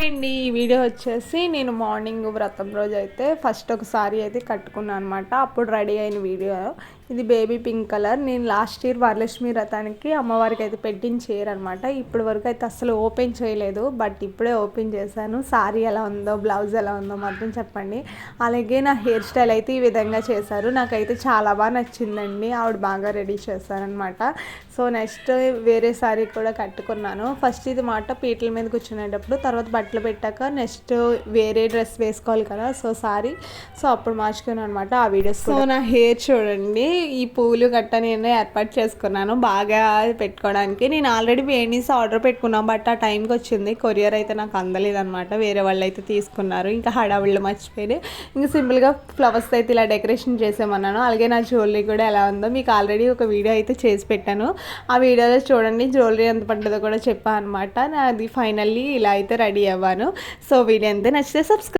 అండి. ఈ వీడియో వచ్చేసి నేను మార్నింగ్ వ్రతం రోజు అయితే ఫస్ట్ ఒక సారీ అయితే కట్టుకున్నాను అనమాట. అప్పుడు రెడీ అయిన వీడియో ఇది. Baby pink colour. నేను లాస్ట్ ఇయర్ వరలక్ష్మి వ్రతానికి అమ్మవారికి అయితే పెట్టిన చీర అనమాట. ఇప్పటి వరకు అయితే అసలు ఓపెన్ చేయలేదు, బట్ ఇప్పుడే ఓపెన్ చేశాను. సారీ ఎలా ఉందో, బ్లౌజ్ ఎలా ఉందో మాత్రం చెప్పండి. అలాగే నా హెయిర్ స్టైల్ అయితే ఈ విధంగా చేశారు. నాకైతే చాలా బాగా నచ్చిందండి. ఆవిడ బాగా రెడీ చేశారనమాట. సో నెక్స్ట్ వేరే సారీ కూడా కట్టుకున్నాను. ఫస్ట్ ఇది మాట పీటల మీద కూర్చునేటప్పుడు, తర్వాత బట్టలు పెట్టాక నెక్స్ట్ వేరే డ్రెస్ వేసుకోవాలి కదా, సో సారీ. సో అప్పుడు మార్చుకున్నాను అనమాట ఆ వీడియోస్. సో నా హెయిర్ చూడండి, ఈ పూలు గట్ట నేను ఏర్పాటు చేసుకున్నాను బాగా పెట్టుకోవడానికి. నేను ఆల్రెడీ వేణీస్ ఆర్డర్ పెట్టుకున్నాను, బట్ ఆ టైంకి వచ్చింది కొరియర్ అయితే నాకు అందలేదు అనమాట. వేరే వాళ్ళు అయితే తీసుకున్నారు, ఇంకా హడావిళ్ళు మర్చిపోయి. ఇంకా సింపుల్గా ఫ్లవర్స్ అయితే ఇలా డెకరేషన్ చేసామన్నాను. అలాగే నా జ్యువెలరీ కూడా ఎలా ఉందో మీకు ఆల్రెడీ ఒక వీడియో అయితే చేసి పెట్టాను. ఆ వీడియోలో చూడండి జ్యువెలరీ ఎంత పడ్డదో కూడా చెప్పాను అనమాట. నాది ఫైనల్లీ ఇలా అయితే రెడీ అవ్వాను. సో వీడియో అంతే. నచ్చితే సబ్స్క్రైబ్.